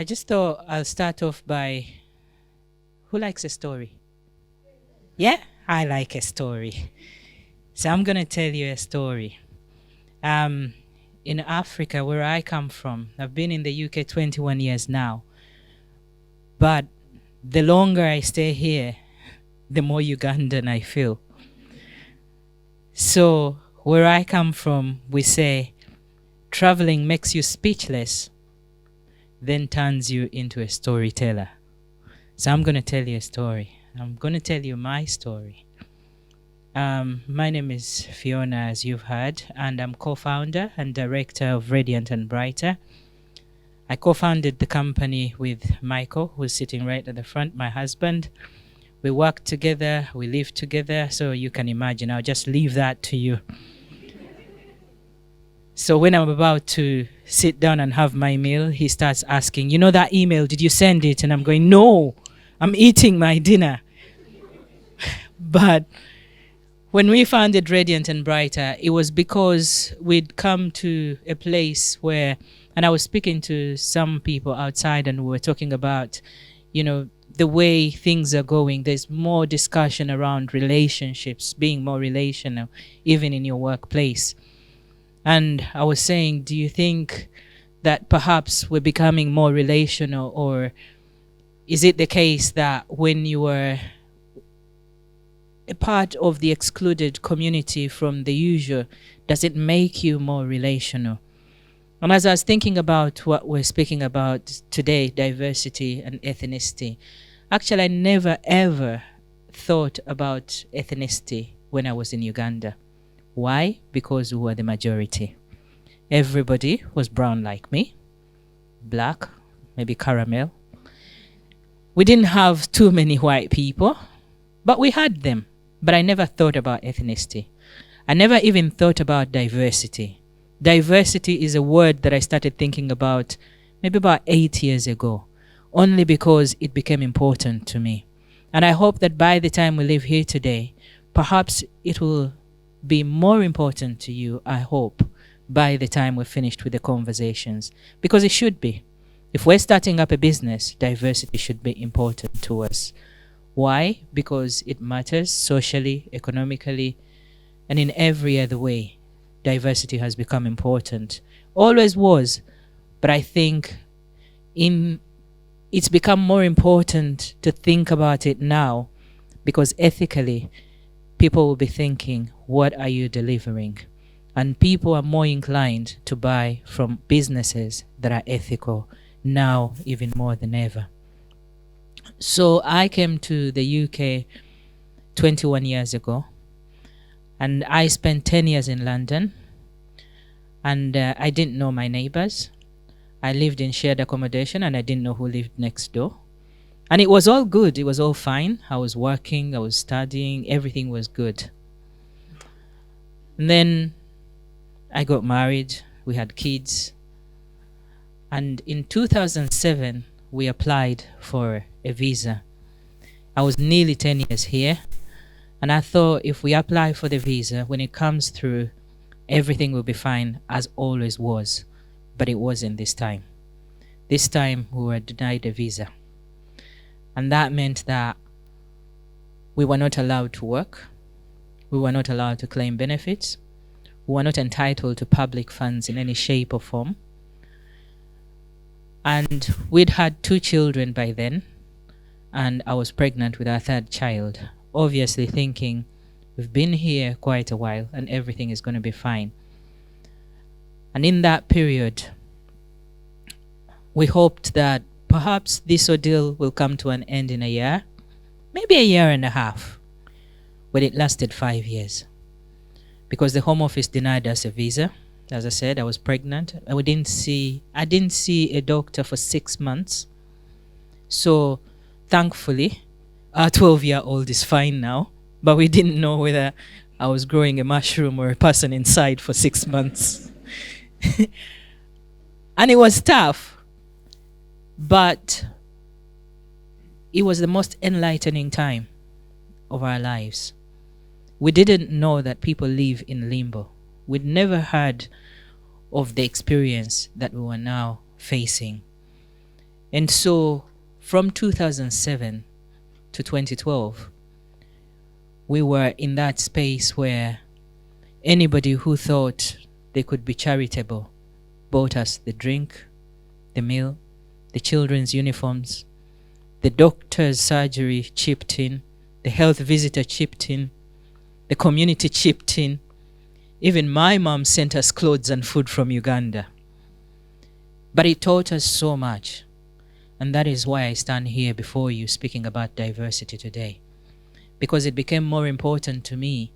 I just thought I'll start off by, who likes a story? Yeah, I like a story. So I'm going to tell you a story. In Africa, where I come from, I've been in the UK 21 years now. But the longer I stay here, the more Ugandan I feel. So where I come from, we say, traveling makes you speechless, then turns you into a storyteller. So I'm going to tell you a story. I'm going to tell you my story. My name is Pheona, as you've heard, and I'm co-founder and director of Radiant and Brighter. I co-founded the company with Michael, who's sitting right at the front, my husband. We work together, we live together, so you can imagine. I'll just leave that to you. So when I'm about to sit down and have my meal, he starts asking, you know that email, did you send it? And I'm going, no, I'm eating my dinner. But when we founded Radiant and Brighter, it was because we'd come to a place where, and I was speaking to some people outside and we were talking about, the way things are going. There's more discussion around relationships, being more relational, even in your workplace. And I was saying, do you think that perhaps we're becoming more relational, or is it the case that when you were a part of the excluded community from the usual, does it make you more relational? And as I was thinking about what we're speaking about today, diversity and ethnicity, actually I never ever thought about ethnicity when I was in Uganda. Why? Because we were the majority. Everybody was brown like me, black, maybe caramel. We didn't have too many white people, but we had them. But I never thought about ethnicity. I never even thought about diversity. Diversity is a word that I started thinking about maybe about 8 years ago, only because it became important to me. And I hope that by the time we leave here today, perhaps it will be more important to you, I hope, by the time we're finished with the conversations. Because it should be. If we're starting up a business, diversity should be important to us. Why? Because it matters socially, economically, and in every other way. Diversity has become important. Always was, but I think it's become more important to think about it now, because ethically, people will be thinking, what are you delivering? And people are more inclined to buy from businesses that are ethical now, even more than ever. So I came to the UK 21 years ago, and I spent 10 years in London, and I didn't know my neighbors. I lived in shared accommodation, and I didn't know who lived next door. And it was all good. It was all fine. I was working, I was studying, everything was good. And then I got married, we had kids. And in 2007, we applied for a visa. I was nearly 10 years here, and I thought if we apply for the visa, when it comes through, everything will be fine, as always was. But it wasn't this time. This time we were denied a visa. And that meant that we were not allowed to work. We were not allowed to claim benefits. We were not entitled to public funds in any shape or form. And we'd had 2 children by then, and I was pregnant with our 3rd child, obviously thinking we've been here quite a while and everything is going to be fine. And in that period, we hoped that perhaps this ordeal will come to an end in a year, maybe a year and a half, but it lasted 5 years because the Home Office denied us a visa. As I said, I was pregnant. I didn't see a doctor for 6 months. So thankfully, our 12-year-old is fine now, but we didn't know whether I was growing a mushroom or a person inside for 6 months. And it was tough, but it was the most enlightening time of our lives. We didn't know that people live in limbo. We'd never heard of the experience that we were now facing. And so from 2007 to 2012, we were in that space where anybody who thought they could be charitable bought us the drink, the meal, the children's uniforms, the doctor's surgery chipped in, the health visitor chipped in, the community chipped in. Even my mom sent us clothes and food from Uganda. But it taught us so much. And that is why I stand here before you speaking about diversity today. Because it became more important to me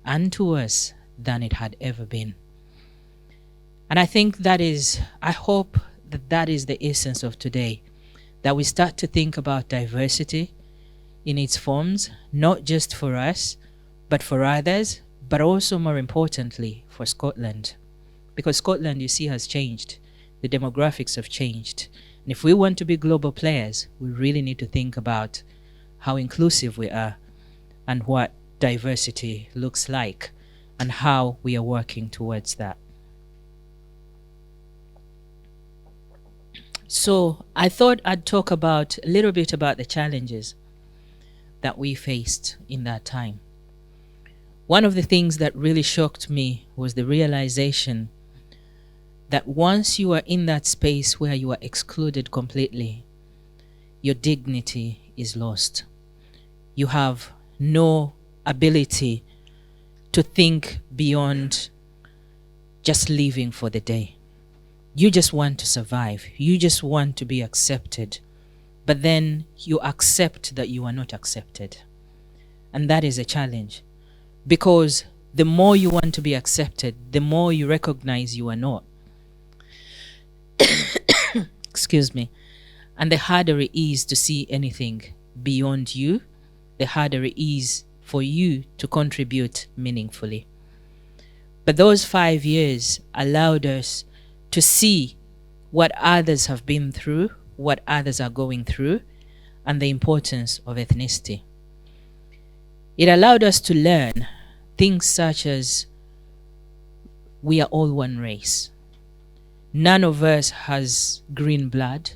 and to us than it had ever been. And I think I hope that is the essence of today. That we start to think about diversity in its forms, not just for us, but for others, but also more importantly for Scotland. Because Scotland, you see, has changed. The demographics have changed. And if we want to be global players, we really need to think about how inclusive we are and what diversity looks like and how we are working towards that. So I thought I'd talk a little bit about the challenges that we faced in that time. One of the things that really shocked me was the realization that once you are in that space where you are excluded completely, your dignity is lost. You have no ability to think beyond just living for the day. You just want to survive. You just want to be accepted. But then you accept that you are not accepted. And that is a challenge. Because the more you want to be accepted, the more you recognize you are not. Excuse me. And the harder it is to see anything beyond you, the harder it is for you to contribute meaningfully. But those 5 years allowed us to see what others have been through, what others are going through, and the importance of ethnicity. It allowed us to learn things such as we are all one race. None of us has green blood.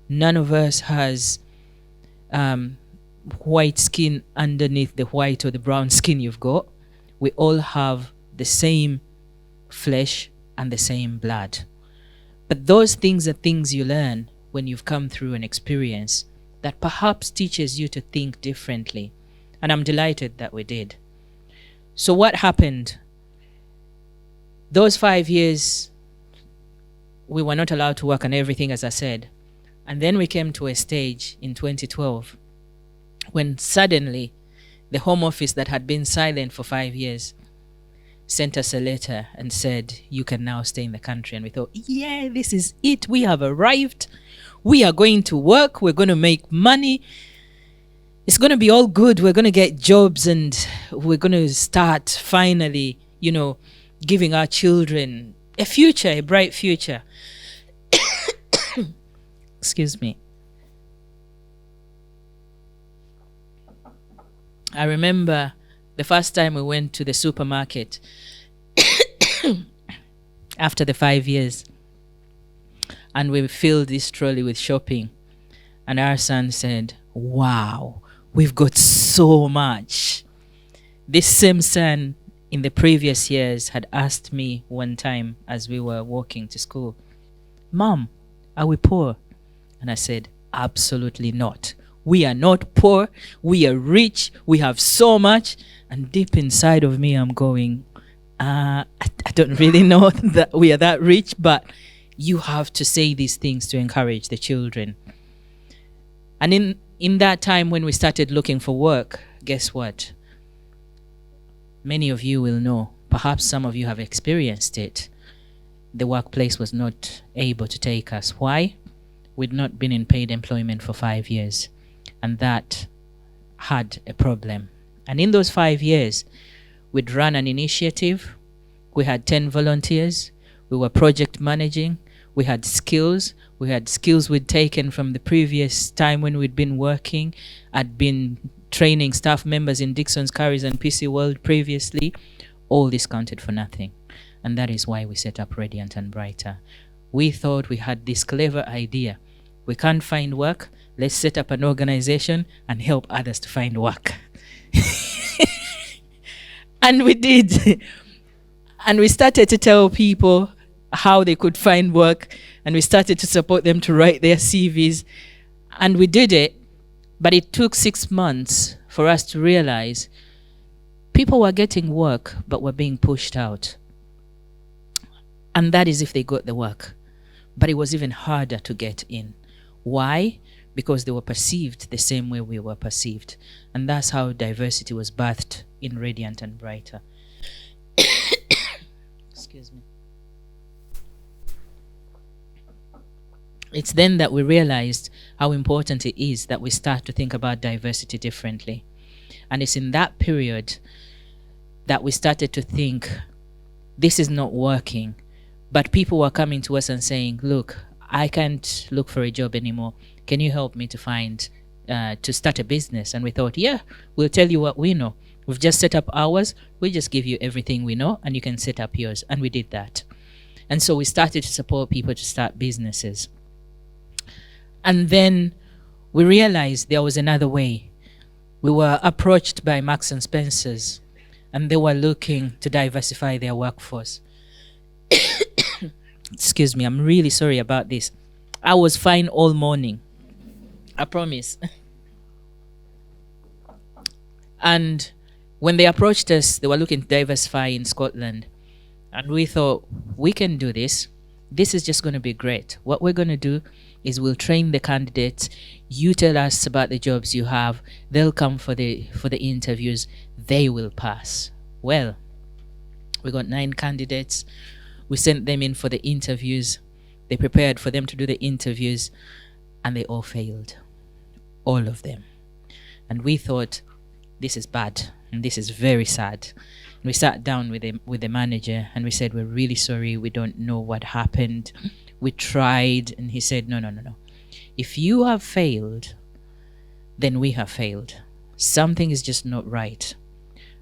None of us has white skin underneath the white or the brown skin you've got. We all have the same flesh and the same blood. But those things are things you learn when you've come through an experience that perhaps teaches you to think differently. And I'm delighted that we did. So what happened? Those 5 years, we were not allowed to work on everything, as I said. And then we came to a stage in 2012 when suddenly the Home Office that had been silent for 5 years sent us a letter and said, you can now stay in the country. And we thought, yeah, this is it. We have arrived. We are going to work. We're going to make money. It's going to be all good. We're going to get jobs and we're going to start finally, giving our children a future, a bright future. Excuse me. I remember the first time we went to the supermarket after the 5 years, and we filled this trolley with shopping, and our son said, wow, we've got so much. This same son in the previous years had asked me one time as we were walking to school, Mom, are we poor? And I said, absolutely not. We are not poor. We are rich. We have so much. And deep inside of me, I'm going, I don't really know that we are that rich, but you have to say these things to encourage the children. And in that time when we started looking for work, guess what? Many of you will know, perhaps some of you have experienced it. The workplace was not able to take us. Why? We'd not been in paid employment for 5 years. And that had a problem. And in those 5 years, we'd run an initiative. We had 10 volunteers. We were project managing. We had skills. We had skills we'd taken from the previous time when we'd been working. I'd been training staff members in Dixon's, Curry's, and PC World previously. All this counted for nothing. And that is why we set up Radiant and Brighter. We thought we had this clever idea We can't find work. Let's set up an organization and help others to find work. And we did. And we started to tell people how they could find work, and we started to support them to write their CVs. And we did it, but it took 6 months for us to realize people were getting work, but were being pushed out. And that is if they got the work. But it was even harder to get in. Why? Because they were perceived the same way we were perceived. And that's how diversity was birthed in Radiant and Brighter. Excuse me. It's then that we realized how important it is that we start to think about diversity differently. And it's in that period that we started to think, this is not working. But people were coming to us and saying, look, I can't look for a job anymore. Can you help me to find, to start a business? And we thought, yeah, we'll tell you what we know. We've just set up ours. We just give you everything we know and you can set up yours. And we did that. And so we started to support people to start businesses. And then we realized there was another way. We were approached by Marks and Spencer's, and they were looking to diversify their workforce. Excuse me, I'm really sorry about this. I was fine all morning. I promise. And when they approached us, they were looking to diversify in Scotland. And we thought, we can do this. This is just going to be great. What we're going to do is we'll train the candidates. You tell us about the jobs you have. They'll come for the interviews. They will pass. Well, we got 9 candidates. We sent them in for the interviews. They prepared for them to do the interviews, and they all failed. All of them. And we thought, this is bad, and this is very sad. And we sat down with the manager, and we said, we're really sorry. We don't know what happened. We tried. And he said, no. If you have failed, then we have failed. Something is just not right.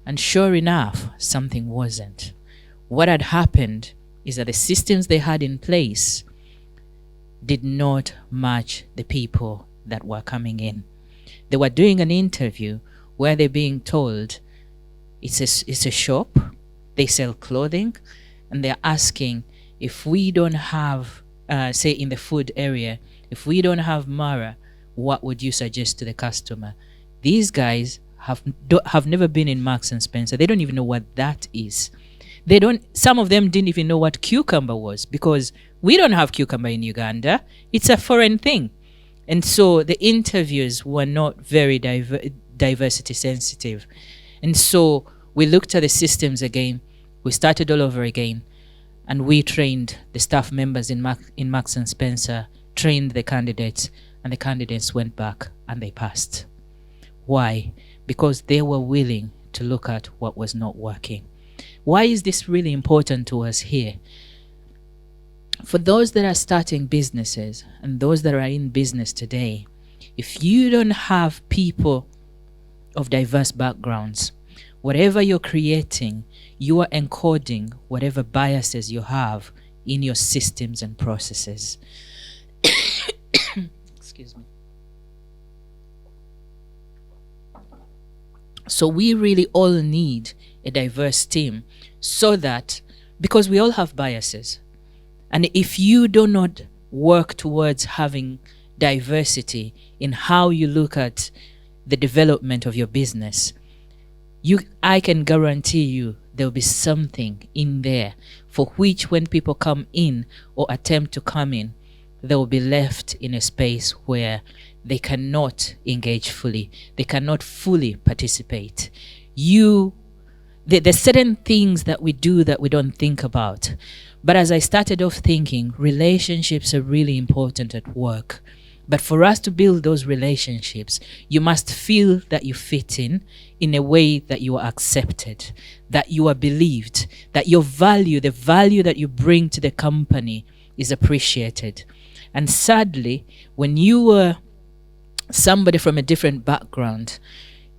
And sure enough, something wasn't. What had happened is that the systems they had in place did not match the people that were coming in. They were doing an interview where they're being told it's a shop, they sell clothing, and they're asking, if we don't have, say in the food area, if we don't have Mara, what would you suggest to the customer? These guys have never been in Marks and Spencer. They don't even know what that is. Some of them didn't even know what cucumber was, because we don't have cucumber in Uganda. It's a foreign thing. And so the interviews were not very diversity sensitive. And so we looked at the systems again. We started all over again. And we trained the staff members in Marks and Spencer, trained the candidates, and the candidates went back and they passed. Why? Because they were willing to look at what was not working. Why is this really important to us here? For those that are starting businesses and those that are in business today, if you don't have people of diverse backgrounds, whatever you're creating, you are encoding whatever biases you have in your systems and processes. Excuse me. So we really all need a diverse team, so that, because we all have biases, and if you do not work towards having diversity in how you look at the development of your business, I can guarantee you there'll be something in there for which when people come in or attempt to come in, they will be left in a space where they cannot engage fully. They cannot fully participate. There's certain things that we do that we don't think about. But as I started off thinking, relationships are really important at work. But for us to build those relationships, you must feel that you fit in a way that you are accepted, that you are believed, that your value, the value that you bring to the company is appreciated. And sadly, when you were somebody from a different background,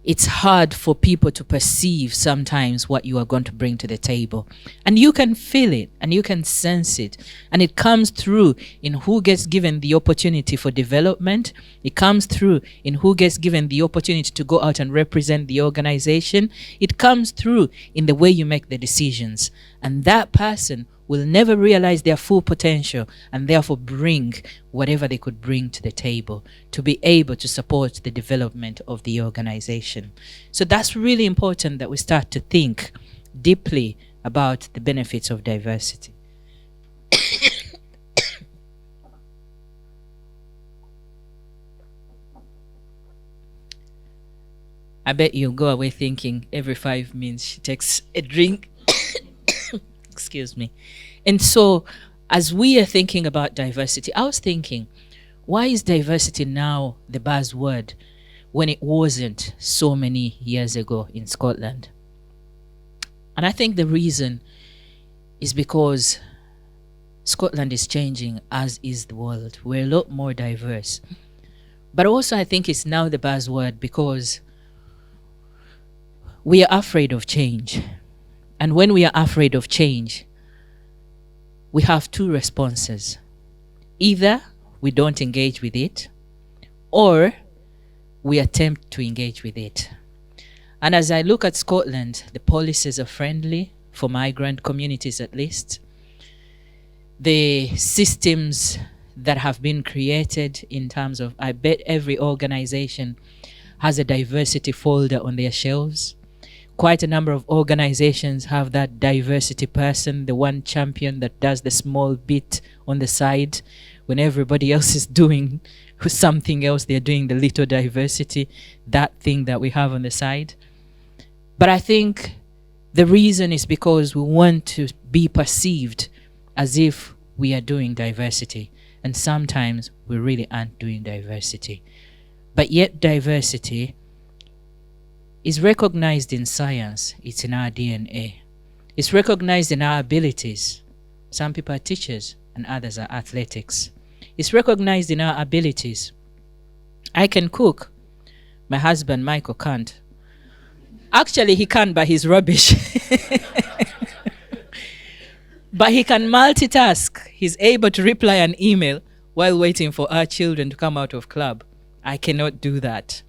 it's hard for people to perceive sometimes what you are going to bring to the table. And you can feel it and you can sense it. And it comes through in who gets given the opportunity for development. It comes through in who gets given the opportunity to go out and represent the organization. It comes through in the way you make the decisions. And that person will never realize their full potential and therefore bring whatever they could bring to the table to be able to support the development of the organization. So that's really important that we start to think deeply about the benefits of diversity. I bet you'll go away thinking every 5 minutes she takes a drink. Excuse me. And so as we are thinking about diversity, I was thinking, why is diversity now the buzzword when it wasn't so many years ago in Scotland? And I think the reason is because Scotland is changing, as is the world. We're a lot more diverse. But also I think it's now the buzzword because we are afraid of change. And when we are afraid of change, we have two responses. Either we don't engage with it, or we attempt to engage with it. And as I look at Scotland, the policies are friendly for migrant communities at least. The systems that have been created in terms of, I bet every organization has a diversity folder on their shelves. Quite a number of organizations have that diversity person, the one champion that does the small bit on the side. When everybody else is doing something else, they're doing the little diversity, that thing that we have on the side. But I think the reason is because we want to be perceived as if we are doing diversity. And sometimes we really aren't doing diversity. But yet diversity is recognized in science. It's in our DNA. It's recognized in our abilities. Some people are teachers and others are athletics. It's recognized in our abilities. I can cook. My husband, Michael, can't. Actually, he can, but he's rubbish. But he can multitask. He's able to reply an email while waiting for our children to come out of club. I cannot do that.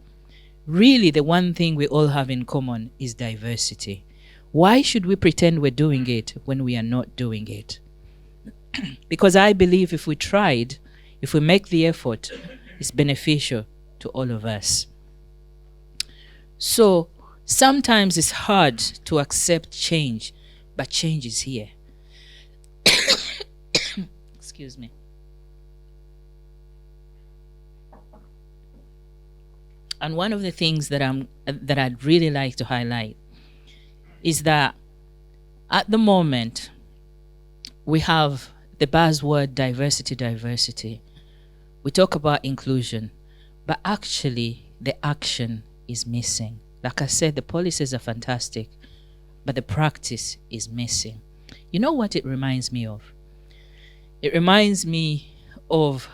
Really, the one thing we all have in common is diversity. Why should we pretend we're doing it when we are not doing it? Because I believe if we tried, if we make the effort, it's beneficial to all of us. So sometimes it's hard to accept change, but change is here. Excuse me. And one of the things that I'd really like to highlight is that at the moment we have the buzzword diversity. We talk about inclusion, but actually the action is missing. Like I said, the policies are fantastic, but the practice is missing. You know what it reminds me of? It reminds me of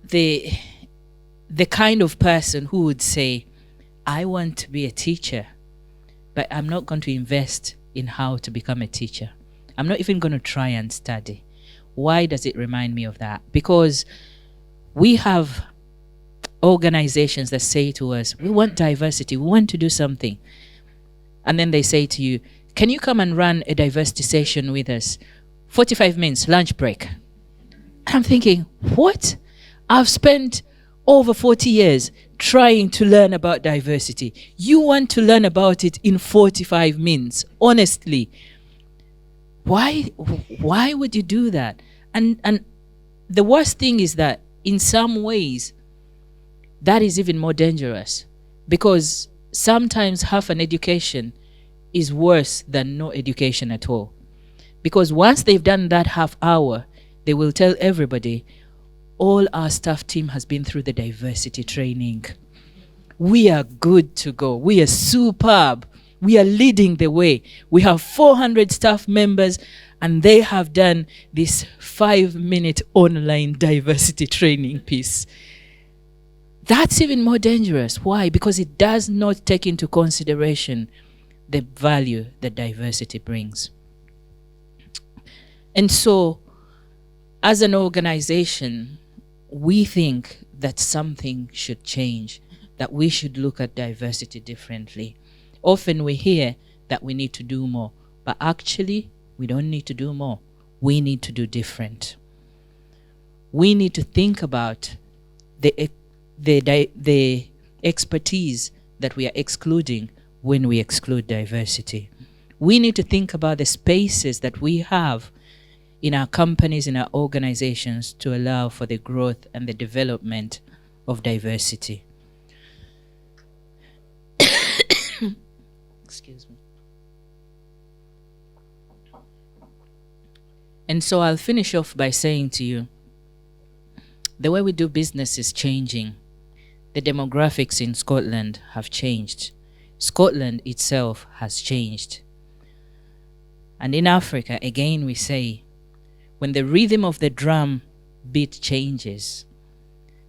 the kind of person who would say, I want to be a teacher, but I'm not going to invest in how to become a teacher. I'm not even going to try and study. Why does it remind me of that? Because we have organizations that say to us, we want diversity, we want to do something. And then they say to you, can you come and run a diversity session with us? 45 minutes, lunch break. I'm thinking, what? I've spent over 40 years trying to learn about diversity. You want to learn about it in 45 minutes? Honestly, why would you do that? And the worst thing is that in some ways, that is even more dangerous, because sometimes half an education is worse than no education at all. Because once they've done that half hour, they will tell everybody, all our staff team has been through the diversity training. We are good to go. We are superb. We are leading the way. We have 400 staff members and they have done this 5-minute online diversity training piece. That's even more dangerous. Why? Because it does not take into consideration the value that diversity brings. And so, as an organization, we think that something should change, that we should look at diversity differently. Often we hear that we need to do more, but actually, we don't need to do more. We need to do different. We need to think about the expertise that we are excluding when we exclude diversity. We need to think about the spaces that we have in our companies, in our organizations, to allow for the growth and the development of diversity. Excuse me. And so I'll finish off by saying to you, the way we do business is changing. The demographics in Scotland have changed. Scotland itself has changed. And in Africa, again, we say, when the rhythm of the drum beat changes,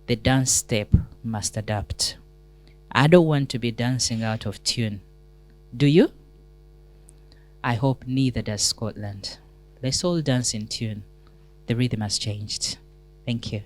the dance step must adapt. I don't want to be dancing out of tune. Do you? I hope neither does Scotland. Let's all dance in tune. The rhythm has changed. Thank you.